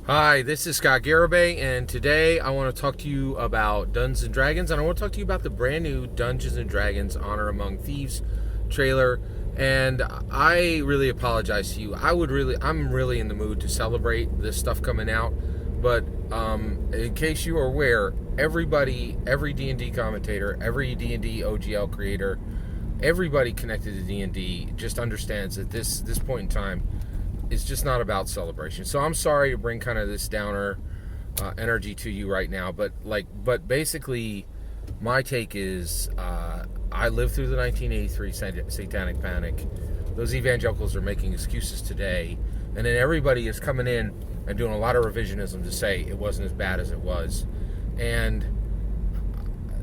Hi, this is Scott Garibay, and today I want to talk to you about Dungeons and Dragons, and I want to talk to you about the brand new Dungeons and Dragons Honor Among Thieves trailer. And I really apologize to you. I'm really in the mood to celebrate this stuff coming out, but in case you are aware, every D&D commentator, every D&D OGL creator, everybody connected to D&D just understands that this point in time is just not about celebration. So I'm sorry to bring kind of this downer energy to you right now, but basically my take is I lived through the 1983 Satanic Panic. Those evangelicals are making excuses today, and then everybody is coming in and doing a lot of revisionism to say it wasn't as bad as it was, and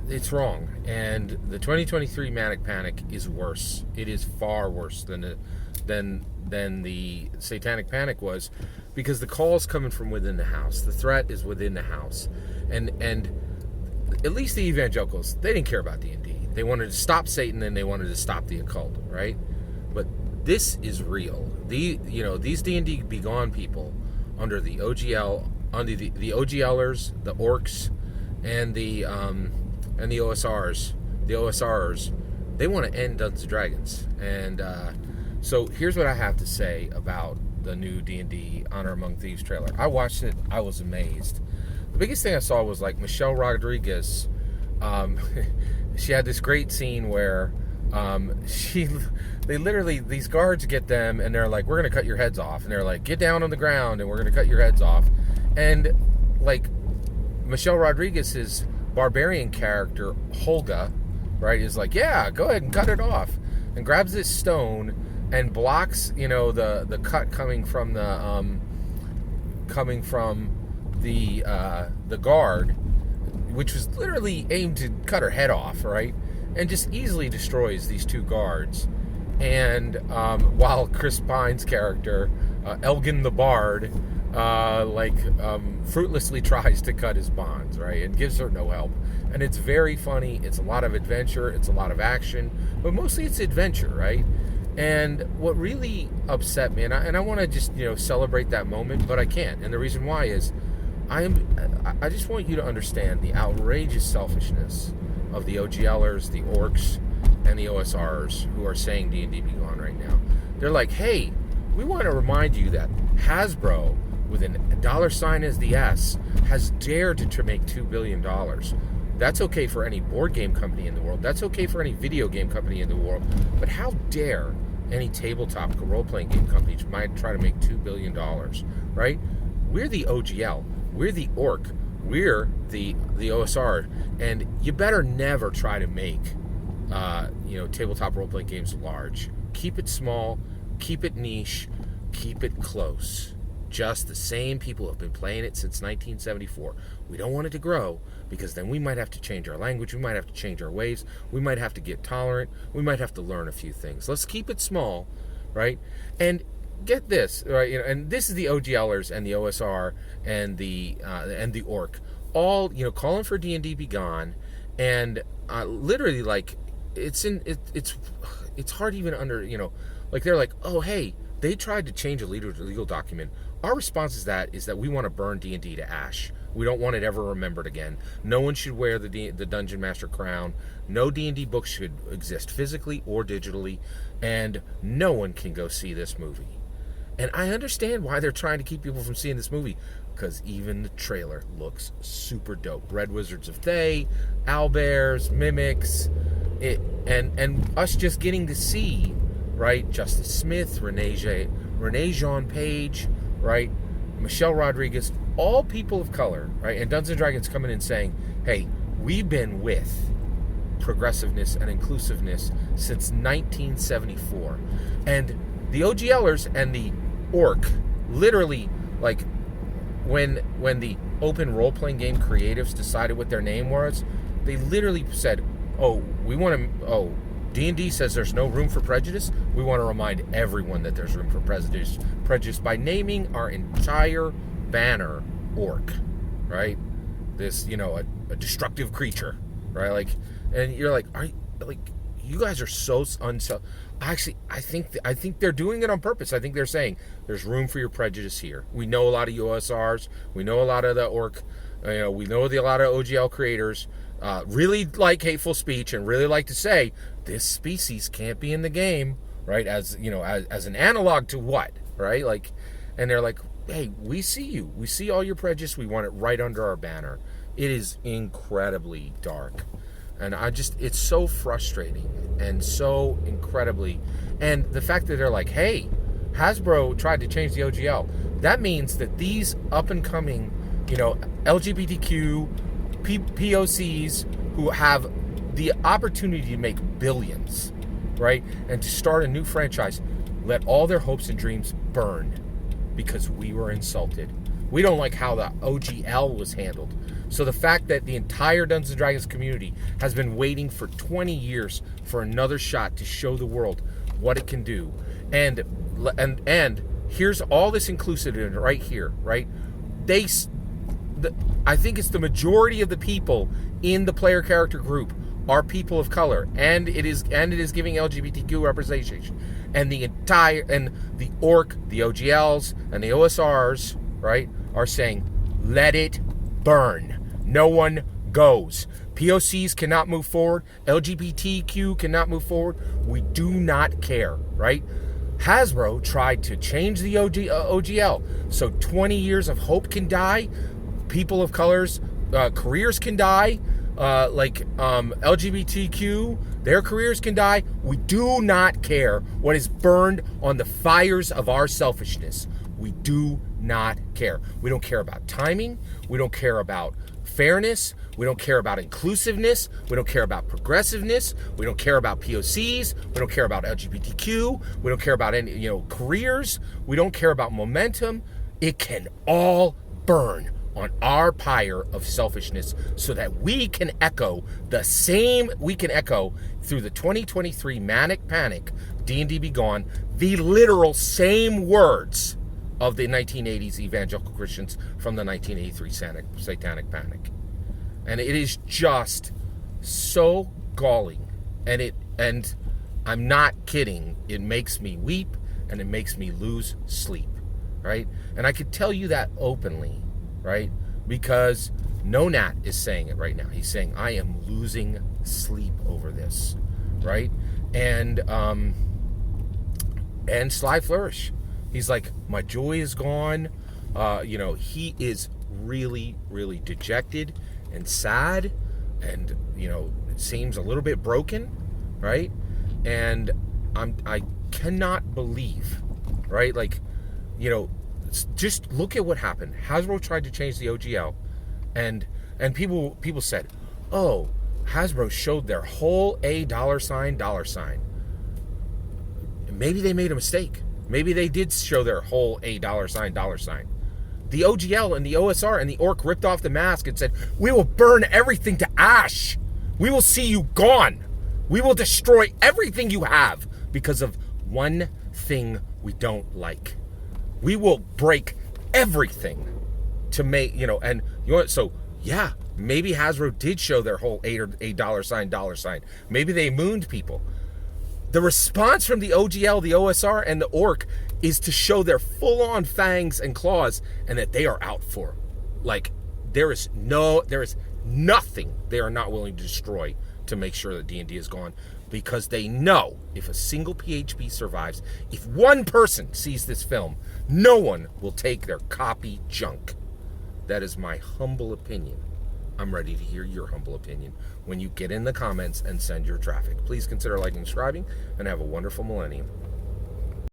it's wrong. And the 2023 Manic Panic is worse. It is far worse than the Satanic Panic was, because the call's coming from within the house. The threat is within the house, and at least the evangelicals, they didn't care about D&D. They wanted to stop Satan and they wanted to stop the occult, right? But this is real. These D&D begone people under the OGL, under the OGLers, the orcs, and the OSRs, they want to end Dungeons and Dragons. And so here's what I have to say about the new D&D Honor Among Thieves trailer. I watched it. I was amazed. The biggest thing I saw was like Michelle Rodriguez. She had this great scene where these guards get them and they're like, we're going to cut your heads off. And they're like, get down on the ground and we're going to cut your heads off. And like Michelle Rodriguez's Barbarian character, Holga, right, is like, yeah, go ahead and cut it off. And grabs this stone and blocks, the cut coming from the guard, which was literally aimed to cut her head off, right? And just easily destroys these two guards. And while Chris Pine's character, Elgin the Bard, fruitlessly tries to cut his bonds, right? And gives her no help. And it's very funny. It's a lot of adventure. It's a lot of action. But mostly it's adventure, right? And what really upset me, and I want to just, celebrate that moment, but I can't. And the reason why is I just want you to understand the outrageous selfishness of the OGLers, the orcs, and the OSRs who are saying D&D be gone right now. They're like, hey, we want to remind you that Hasbro, with a dollar sign as the S, has dared to make $2 billion. That's okay for any board game company in the world. That's okay for any video game company in the world. But how dare any tabletop role-playing game company might try to make $2 billion, right? We're the OGL. We're the orc. We're the OSR. And you better never try to make, tabletop role-playing games large. Keep it small. Keep it niche. Keep it close. Just the same people have been playing it since 1974. We don't want it to grow, because then we might have to change our language. We might have to change our ways. We might have to get tolerant. We might have to learn a few things. Let's keep it small, right? And get this, right? And this is the OGLers and the OSR and the orc, all calling for D&D be gone, and literally like it's hard even under they're like, oh hey, they tried to change a legal document. Our response is that we want to burn D&D to ash. We don't want it ever remembered again. No one should wear the Dungeon Master crown. No D&D books should exist physically or digitally, and no one can go see this movie. And I understand why they're trying to keep people from seeing this movie, because even the trailer looks super dope. Red Wizards of Thay, owlbears, mimics, and us just getting to see, right, Justice Smith, Renee Jean Page, right, Michelle Rodriguez, all people of color, right, and Dungeons & Dragons coming in saying, hey, we've been with progressiveness and inclusiveness since 1974. And the OGLers and the orc, literally, like, when the open role-playing game creatives decided what their name was, they literally said, D&D says there's no room for prejudice. We want to remind everyone that there's room for prejudice by naming our entire banner orc, right? This, a destructive creature, right? Like, and you're like, you guys are so Actually, I think they're doing it on purpose. I think they're saying there's room for your prejudice here. We know a lot of USRs. We know a lot of the orc. We know a lot of OGL creators really like hateful speech and really like to say this species can't be in the game, right? As as an analog to what, right? Like, and they're like, hey, we see you. We see all your prejudice. We want it right under our banner. It is incredibly dark. And it's so frustrating and so incredibly. And the fact that they're like, hey, Hasbro tried to change the OGL. That means that these up and coming, LGBTQ POCs who have the opportunity to make billions, right? And to start a new franchise, let all their hopes and dreams burn because we were insulted. We don't like how the OGL was handled. So the fact that the entire Dungeons & Dragons community has been waiting for 20 years for another shot to show the world what it can do. And here's all this inclusive right here, right? I think it's the majority of the people in the player character group are people of color, and it is giving LGBTQ representation. And the orc, the OGLs, and the OSRs, right, are saying, let it burn. No one goes. POCs cannot move forward. LGBTQ cannot move forward. We do not care, right? Hasbro tried to change the OGL so 20 years of hope can die. People of colors, careers can die. LGBTQ, their careers can die. We do not care what is burned on the fires of our selfishness. We do not care. We don't care about timing. We don't care about fairness. We don't care about inclusiveness. We don't care about progressiveness. We don't care about POCs. We don't care about LGBTQ. We don't care about any, careers. We don't care about momentum. It can all burn on our pyre of selfishness so that we can echo through the 2023 Manic Panic, D&D Be Gone, the literal same words of the 1980s evangelical Christians from the 1983 Satanic Panic. And it is just so galling. And I'm not kidding. It makes me weep and it makes me lose sleep, right? And I could tell you that openly, right? Because No Nat is saying it right now. He's saying, I am losing sleep over this, right? And Sly Flourish, he's like, my joy is gone. He is really, really dejected and sad, and it seems a little bit broken, right? And I cannot believe, right? Just look at what happened. Hasbro tried to change the OGL, and people said, oh, Hasbro showed their whole $$. Maybe they made a mistake. Maybe they did show their whole $$. The OGL and the OSR and the orc ripped off the mask and said, we will burn everything to ash. We will see you gone. We will destroy everything you have because of one thing we don't like. We will break everything to make, so yeah, maybe Hasbro did show their whole $$. Maybe they mooned people. The response from the OGL, the OSR, and the orc is to show their full-on fangs and claws and that they are out for. There is nothing they are not willing to destroy to make sure that D&D is gone, because they know if a single PHP survives, if one person sees this film, no one will take their copy junk. That is my humble opinion. I'm ready to hear your humble opinion when you get in the comments and send your traffic. Please consider liking and subscribing, and have a wonderful millennium.